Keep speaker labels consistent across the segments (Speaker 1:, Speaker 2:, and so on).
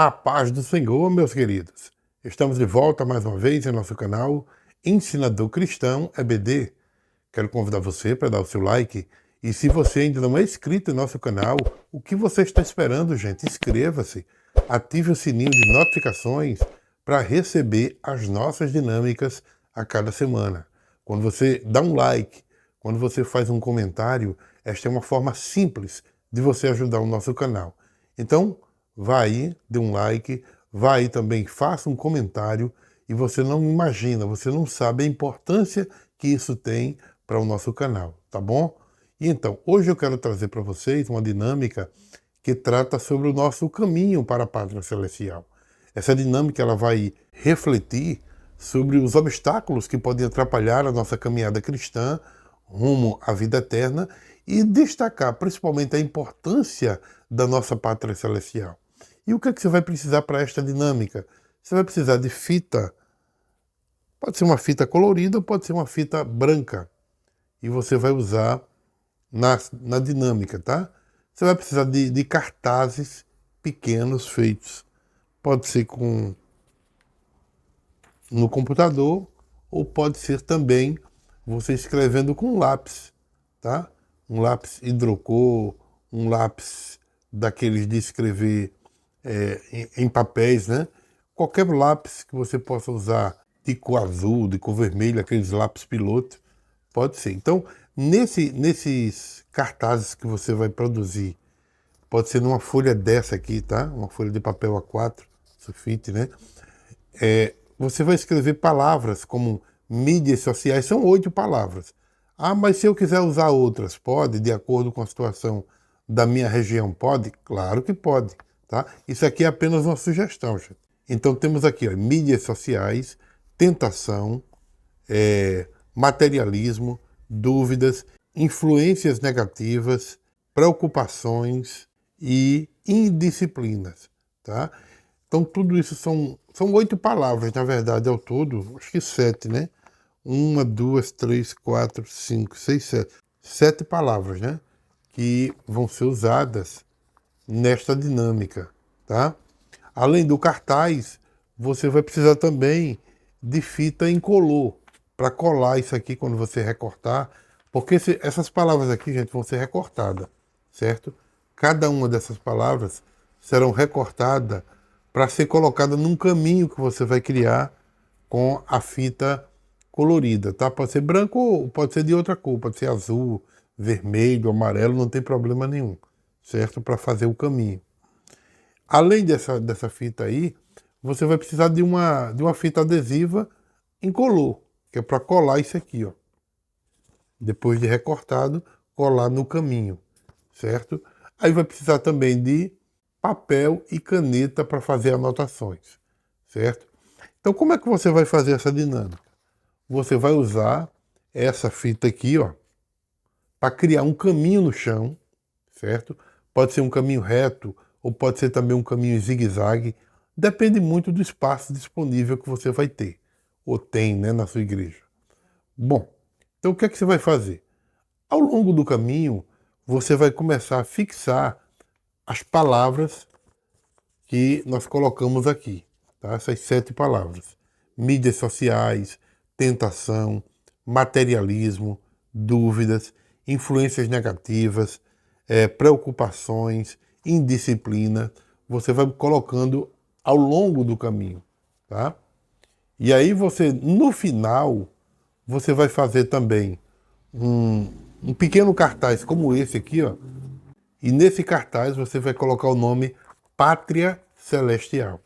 Speaker 1: A paz do Senhor, meus queridos. Estamos de volta mais uma vez em nosso canal Ensinador Cristão EBD. Quero convidar você para dar o seu like. E se você ainda não é inscrito no nosso canal, o que você está esperando, gente? Inscreva-se, ative o sininho de notificações para receber as nossas dinâmicas a cada semana. Quando você dá um like, quando você faz um comentário, esta é uma forma simples de você ajudar o nosso canal. Então, vá aí, dê um like, vá aí também, faça um comentário, e você não imagina, você não sabe a importância que isso tem para o nosso canal, tá bom? E então, hoje eu quero trazer para vocês uma dinâmica que trata sobre o nosso caminho para a Pátria Celestial. Essa dinâmica ela vai refletir sobre os obstáculos que podem atrapalhar a nossa caminhada cristã rumo à vida eterna e destacar principalmente a importância da nossa Pátria Celestial. E o que é que você vai precisar para esta dinâmica? Você vai precisar de fita, pode ser uma fita colorida ou pode ser uma fita branca. E você vai usar na dinâmica, tá? Você vai precisar de cartazes pequenos feitos. Pode ser no computador ou pode ser também você escrevendo com lápis, tá? Um lápis hidrocor, um lápis daqueles de escrever em papéis, né? Qualquer lápis que você possa usar de cor azul, de cor vermelha, aqueles lápis piloto, pode ser. Então, nesses cartazes que você vai produzir, pode ser numa folha dessa aqui, tá? Uma folha de papel A4, sulfite, né? Você vai escrever palavras como mídias sociais, são 8 palavras. Ah, mas se eu quiser usar outras, pode, de acordo com a situação da minha região, pode? Claro que pode, tá? Isso aqui é apenas uma sugestão, gente. Então temos aqui, ó, mídias sociais, tentação, materialismo, dúvidas, influências negativas, preocupações e indisciplinas, tá? Então tudo isso são 8 palavras, na verdade, ao todo, acho que 7, né? 1, 2, 3, 4, 5, 6, 7. 7 palavras, né? Que vão ser usadas nesta dinâmica, tá? Além do cartaz, você vai precisar também de fita incolor para colar isso aqui quando você recortar, porque essas palavras aqui, gente, vão ser recortadas, certo? Cada uma dessas palavras serão recortadas para ser colocada num caminho que você vai criar com a fita colorida, tá? Pode ser branco ou pode ser de outra cor, pode ser azul, vermelho, amarelo, não tem problema nenhum, certo? Para fazer o caminho. Além dessa fita aí, você vai precisar de uma fita adesiva incolor, que é para colar isso aqui, ó. Depois de recortado, colar no caminho, certo? Aí vai precisar também de papel e caneta para fazer anotações, certo? Então, como é que você vai fazer essa dinâmica? Você vai usar essa fita aqui, ó, para criar um caminho no chão, certo? Pode ser um caminho reto ou pode ser também um caminho em zigue-zague. Depende muito do espaço disponível que você vai ter, ou tem, né, na sua igreja. Bom, então o que é que você vai fazer? Ao longo do caminho, você vai começar a fixar as palavras que nós colocamos aqui, tá? Essas 7 palavras. Mídias sociais, tentação, materialismo, dúvidas, influências negativas, preocupações, indisciplina. Você vai colocando ao longo do caminho, tá? E aí você, no final, você vai fazer também um pequeno cartaz como esse aqui, ó. E nesse cartaz você vai colocar o nome Pátria Celestial,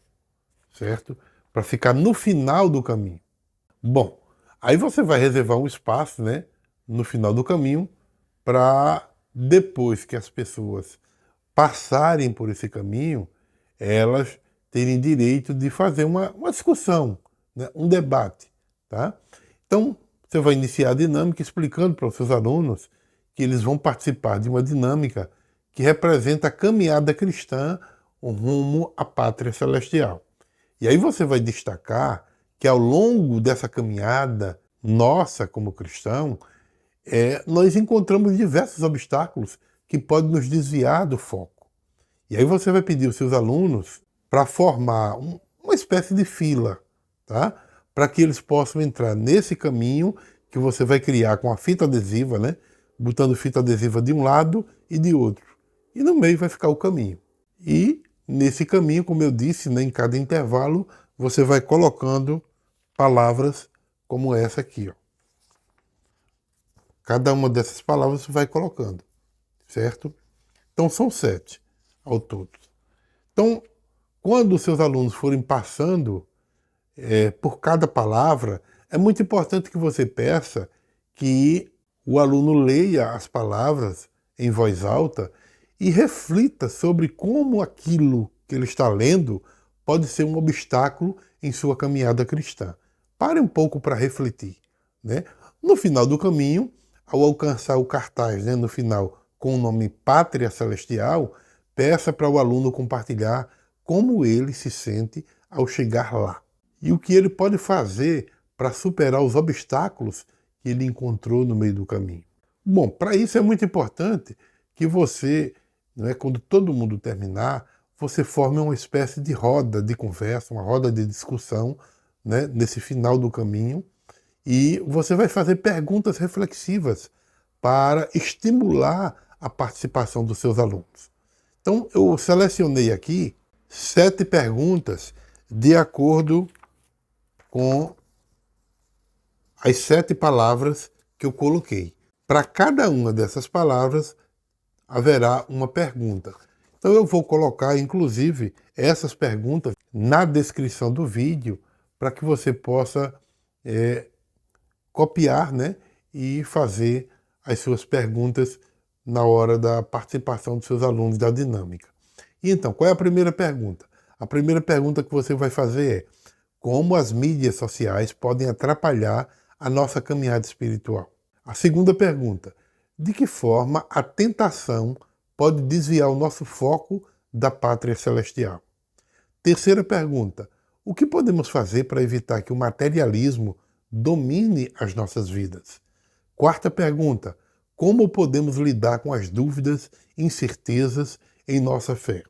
Speaker 1: certo? Para ficar no final do caminho. Bom, aí você vai reservar um espaço, né, no final do caminho, para depois que as pessoas passarem por esse caminho, elas terem direito de fazer uma discussão, né, um debate, tá? Então, você vai iniciar a dinâmica explicando para os seus alunos que eles vão participar de uma dinâmica que representa a caminhada cristã rumo à Pátria Celestial. E aí você vai destacar que ao longo dessa caminhada nossa como cristão, nós encontramos diversos obstáculos que podem nos desviar do foco. E aí você vai pedir aos seus alunos para formar uma espécie de fila, tá? Para que eles possam entrar nesse caminho que você vai criar com a fita adesiva, né? Botando fita adesiva de um lado e de outro. E no meio vai ficar o caminho. E nesse caminho, como eu disse, né, em cada intervalo, você vai colocando palavras como essa aqui, ó. Cada uma dessas palavras você vai colocando, certo? Então são 7 ao todo. Então, quando os seus alunos forem passando por cada palavra, é muito importante que você peça que o aluno leia as palavras em voz alta e reflita sobre como aquilo que ele está lendo pode ser um obstáculo em sua caminhada cristã. Pare um pouco para refletir, né? No final do caminho, ao alcançar o cartaz, né, no final, com o nome Pátria Celestial, peça para o aluno compartilhar como ele se sente ao chegar lá e o que ele pode fazer para superar os obstáculos que ele encontrou no meio do caminho. Bom, para isso é muito importante que você, né, quando todo mundo terminar, você forme uma espécie de roda de conversa, uma roda de discussão, né, nesse final do caminho, e você vai fazer perguntas reflexivas para estimular a participação dos seus alunos. Então, eu selecionei aqui 7 perguntas de acordo com as 7 palavras que eu coloquei. Para cada uma dessas palavras, haverá uma pergunta. Então eu vou colocar, inclusive, essas perguntas na descrição do vídeo para que você possa copiar, né, e fazer as suas perguntas na hora da participação dos seus alunos da dinâmica. E então, qual é a primeira pergunta? A primeira pergunta que você vai fazer é: como as mídias sociais podem atrapalhar a nossa caminhada espiritual? A segunda pergunta: de que forma a tentação pode desviar o nosso foco da pátria celestial? Terceira pergunta: o que podemos fazer para evitar que o materialismo domine as nossas vidas? Quarta pergunta: como podemos lidar com as dúvidas e incertezas em nossa fé?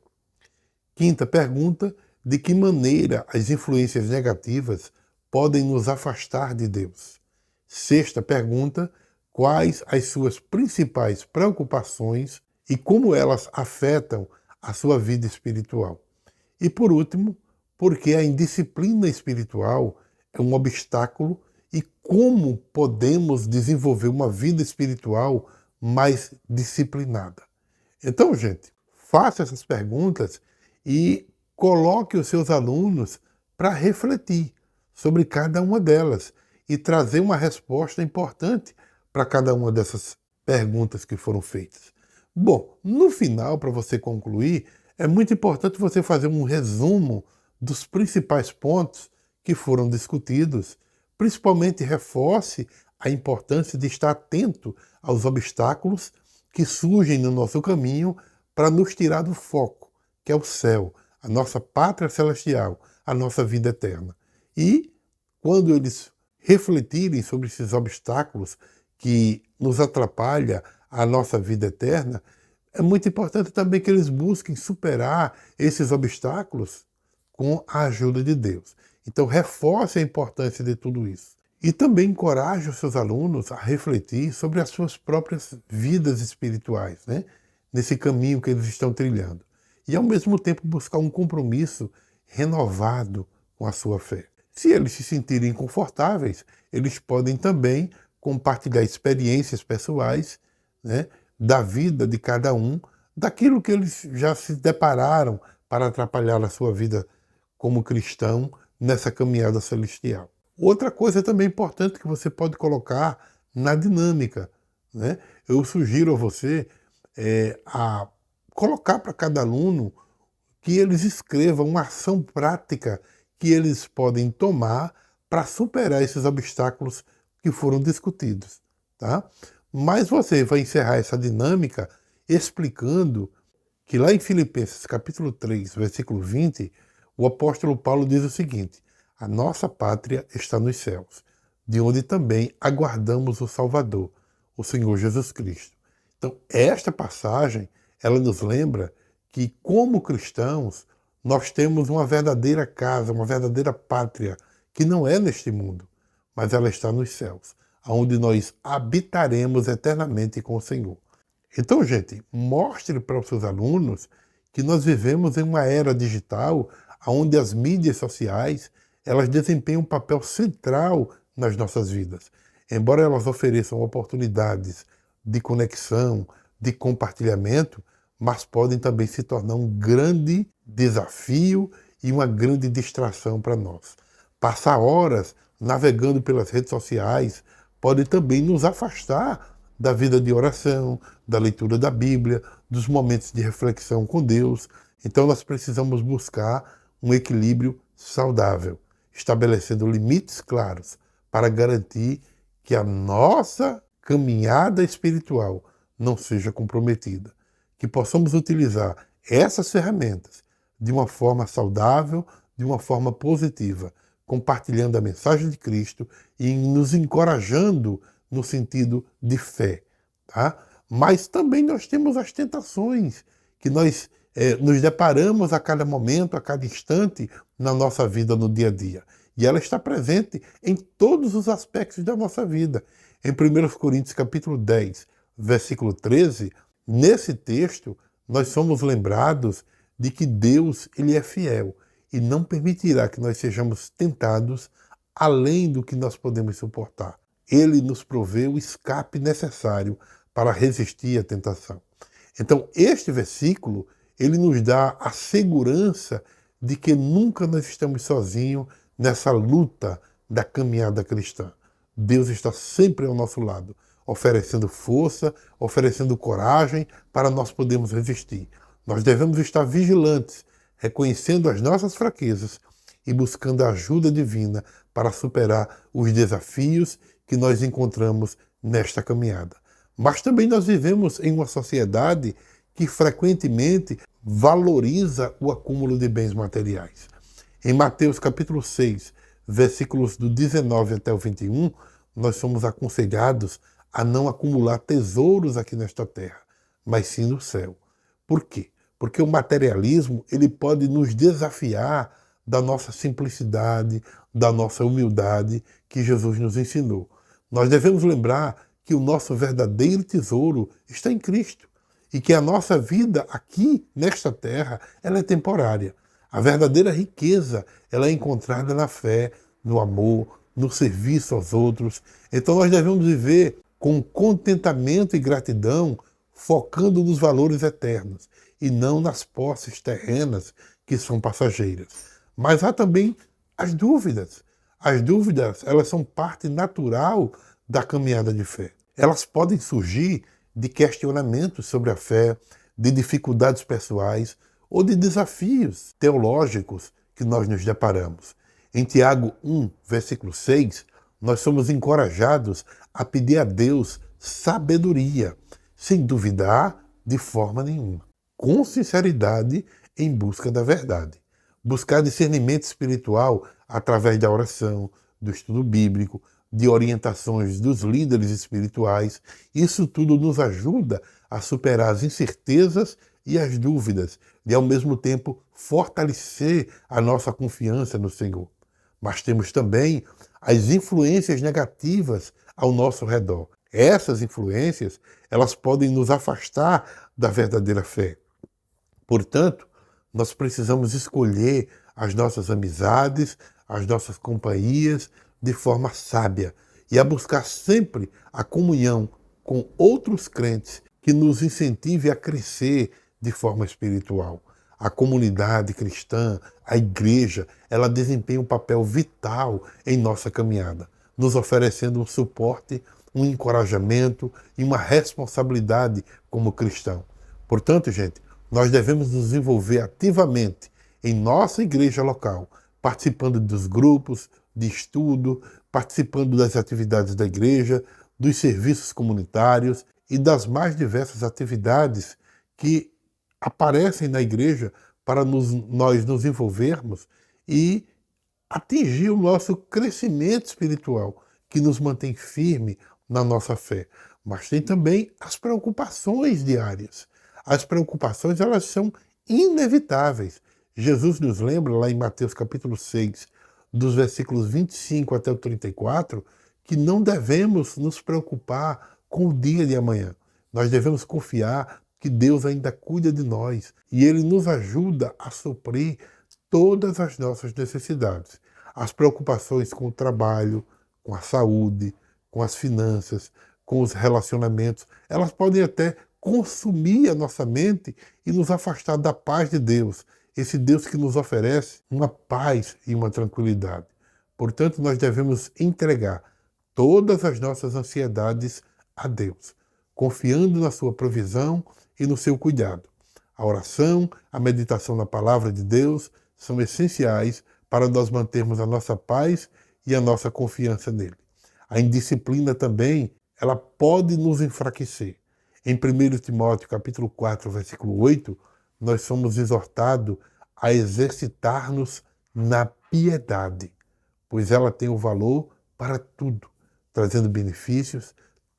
Speaker 1: Quinta pergunta: de que maneira as influências negativas podem nos afastar de Deus? Sexta pergunta: quais as suas principais preocupações e como elas afetam a sua vida espiritual? E por último, por que a indisciplina espiritual é um obstáculo e como podemos desenvolver uma vida espiritual mais disciplinada? Então, gente, faça essas perguntas e coloque os seus alunos para refletir sobre cada uma delas e trazer uma resposta importante para cada uma dessas perguntas que foram feitas. Bom, no final, para você concluir, é muito importante você fazer um resumo dos principais pontos que foram discutidos, principalmente reforce a importância de estar atento aos obstáculos que surgem no nosso caminho para nos tirar do foco, que é o céu, a nossa pátria celestial, a nossa vida eterna. E quando eles refletirem sobre esses obstáculos que nos atrapalham a nossa vida eterna, é muito importante também que eles busquem superar esses obstáculos com a ajuda de Deus. Então, reforce a importância de tudo isso. E também encoraje os seus alunos a refletir sobre as suas próprias vidas espirituais, né? Nesse caminho que eles estão trilhando. E, ao mesmo tempo, buscar um compromisso renovado com a sua fé. Se eles se sentirem confortáveis, eles podem também compartilhar experiências pessoais, né, da vida de cada um, daquilo que eles já se depararam para atrapalhar a sua vida como cristão nessa caminhada celestial. Outra coisa também importante que você pode colocar na dinâmica, né? Eu sugiro a você a colocar para cada aluno que eles escrevam uma ação prática que eles podem tomar para superar esses obstáculos que foram discutidos, tá? Mas você vai encerrar essa dinâmica explicando que lá em Filipenses capítulo 3, versículo 20, o apóstolo Paulo diz o seguinte: a nossa pátria está nos céus, de onde também aguardamos o Salvador, o Senhor Jesus Cristo. Então, esta passagem, ela nos lembra que, como cristãos, Nós temos uma verdadeira casa, uma verdadeira pátria, que não é neste mundo, mas ela está nos céus, onde nós habitaremos eternamente com o Senhor. Então, gente, mostre para os seus alunos que nós vivemos em uma era digital onde as mídias sociais elas desempenham um papel central nas nossas vidas. Embora elas ofereçam oportunidades de conexão, de compartilhamento, mas podem também se tornar um grande desafio e uma grande distração para nós. Passar horas navegando pelas redes sociais pode também nos afastar da vida de oração, da leitura da Bíblia, dos momentos de reflexão com Deus. Então nós precisamos buscar um equilíbrio saudável, estabelecendo limites claros para garantir que a nossa caminhada espiritual não seja comprometida. Que possamos utilizar essas ferramentas de uma forma saudável, de uma forma positiva, compartilhando a mensagem de Cristo e nos encorajando no sentido de fé. Tá? Mas também nós temos as tentações que nós nos deparamos a cada momento, a cada instante na nossa vida, no dia a dia. E ela está presente em todos os aspectos da nossa vida. Em 1 Coríntios capítulo 10, versículo 13, nesse texto, nós somos lembrados de que Deus ele é fiel e não permitirá que nós sejamos tentados além do que nós podemos suportar. Ele nos provê o escape necessário para resistir à tentação. Então, este versículo, ele nos dá a segurança de que nunca nós estamos sozinhos nessa luta da caminhada cristã. Deus está sempre ao nosso lado, oferecendo força, oferecendo coragem para nós podermos resistir. Nós devemos estar vigilantes, reconhecendo as nossas fraquezas e buscando a ajuda divina para superar os desafios que nós encontramos nesta caminhada. Mas também nós vivemos em uma sociedade que frequentemente valoriza o acúmulo de bens materiais. Em Mateus capítulo 6, versículos do 19 até o 21, nós somos aconselhados a não acumular tesouros aqui nesta terra, mas sim no céu. Por quê? Porque o materialismo ele pode nos desafiar da nossa simplicidade, da nossa humildade que Jesus nos ensinou. Nós devemos lembrar que o nosso verdadeiro tesouro está em Cristo e que a nossa vida aqui nesta terra ela é temporária. A verdadeira riqueza ela é encontrada na fé, no amor, no serviço aos outros. Então nós devemos viver com contentamento e gratidão, focando nos valores eternos e não nas posses terrenas que são passageiras. Mas há também as dúvidas. As dúvidas, elas são parte natural da caminhada de fé. Elas podem surgir de questionamentos sobre a fé, de dificuldades pessoais ou de desafios teológicos que nós nos deparamos. Em Tiago 1, versículo 6, nós somos encorajados a pedir a Deus sabedoria, sem duvidar de forma nenhuma, com sinceridade em busca da verdade. Buscar discernimento espiritual através da oração, do estudo bíblico, de orientações dos líderes espirituais. Isso tudo nos ajuda a superar as incertezas e as dúvidas e, ao mesmo tempo, fortalecer a nossa confiança no Senhor. Mas temos também as influências negativas ao nosso redor. Essas influências, elas podem nos afastar da verdadeira fé. Portanto, nós precisamos escolher as nossas amizades, as nossas companhias de forma sábia e a buscar sempre a comunhão com outros crentes que nos incentive a crescer de forma espiritual. A comunidade cristã, a igreja, ela desempenha um papel vital em nossa caminhada, nos oferecendo um suporte, um encorajamento e uma responsabilidade como cristão. Portanto, gente, nós devemos nos envolver ativamente em nossa igreja local, participando dos grupos de estudo, participando das atividades da igreja, dos serviços comunitários e das mais diversas atividades que aparecem na igreja para nós nos envolvermos e atingir o nosso crescimento espiritual, que nos mantém firme na nossa fé. Mas tem também as preocupações diárias. As preocupações, elas são inevitáveis. Jesus nos lembra, lá em Mateus capítulo 6, dos versículos 25 até o 34, que não devemos nos preocupar com o dia de amanhã. Nós devemos confiar que Deus ainda cuida de nós e Ele nos ajuda a suprir todas as nossas necessidades. As preocupações com o trabalho, com a saúde, com as finanças, com os relacionamentos, elas podem até consumir a nossa mente e nos afastar da paz de Deus, esse Deus que nos oferece uma paz e uma tranquilidade. Portanto, nós devemos entregar todas as nossas ansiedades a Deus, confiando na sua provisão e no seu cuidado. A oração, a meditação na palavra de Deus são essenciais para nós mantermos a nossa paz e a nossa confiança nele. A indisciplina também, ela pode nos enfraquecer. Em 1 Timóteo capítulo 4, versículo 8, nós somos exortados a exercitar-nos na piedade, pois ela tem o valor para tudo, trazendo benefícios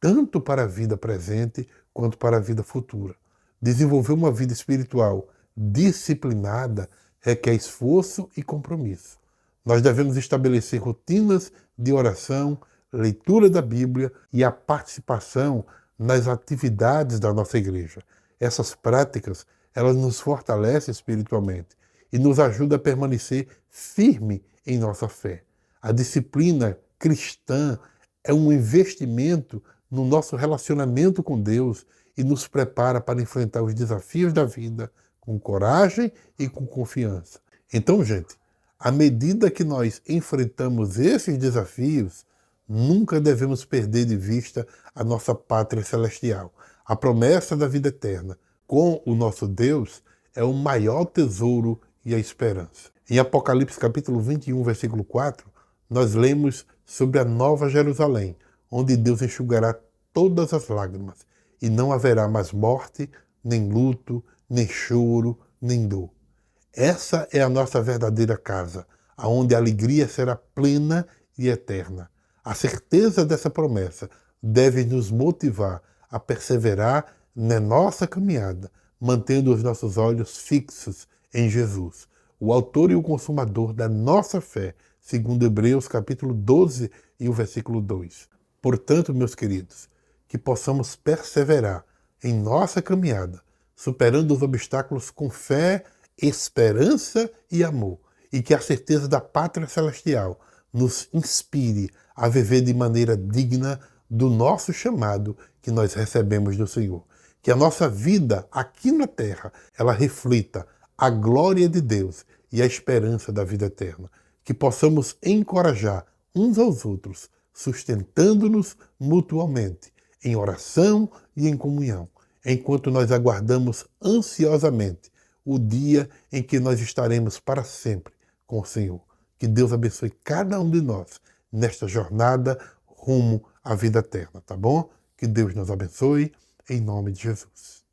Speaker 1: tanto para a vida presente quanto para a vida futura. Desenvolver uma vida espiritual disciplinada requer esforço e compromisso. Nós devemos estabelecer rotinas de oração, leitura da Bíblia e a participação nas atividades da nossa igreja. Essas práticas, elas nos fortalecem espiritualmente e nos ajudam a permanecer firme em nossa fé. A disciplina cristã é um investimento no nosso relacionamento com Deus e nos prepara para enfrentar os desafios da vida com coragem e com confiança. Então, gente, à medida que nós enfrentamos esses desafios, nunca devemos perder de vista a nossa pátria celestial. A promessa da vida eterna com o nosso Deus é o maior tesouro e a esperança. Em Apocalipse capítulo 21, versículo 4, nós lemos sobre a Nova Jerusalém, onde Deus enxugará todas as lágrimas, e não haverá mais morte, nem luto, nem choro, nem dor. Essa é a nossa verdadeira casa, aonde a alegria será plena e eterna. A certeza dessa promessa deve nos motivar a perseverar na nossa caminhada, mantendo os nossos olhos fixos em Jesus, o autor e o consumador da nossa fé, segundo Hebreus capítulo 12 e o versículo 2. Portanto, meus queridos, que possamos perseverar em nossa caminhada, superando os obstáculos com fé, esperança e amor, e que a certeza da pátria celestial nos inspire a viver de maneira digna do nosso chamado que nós recebemos do Senhor. Que a nossa vida aqui na terra, ela reflita a glória de Deus e a esperança da vida eterna. Que possamos encorajar uns aos outros, sustentando-nos mutuamente, em oração e em comunhão, enquanto nós aguardamos ansiosamente o dia em que nós estaremos para sempre com o Senhor. Que Deus abençoe cada um de nós nesta jornada rumo à vida eterna, tá bom? Que Deus nos abençoe, em nome de Jesus.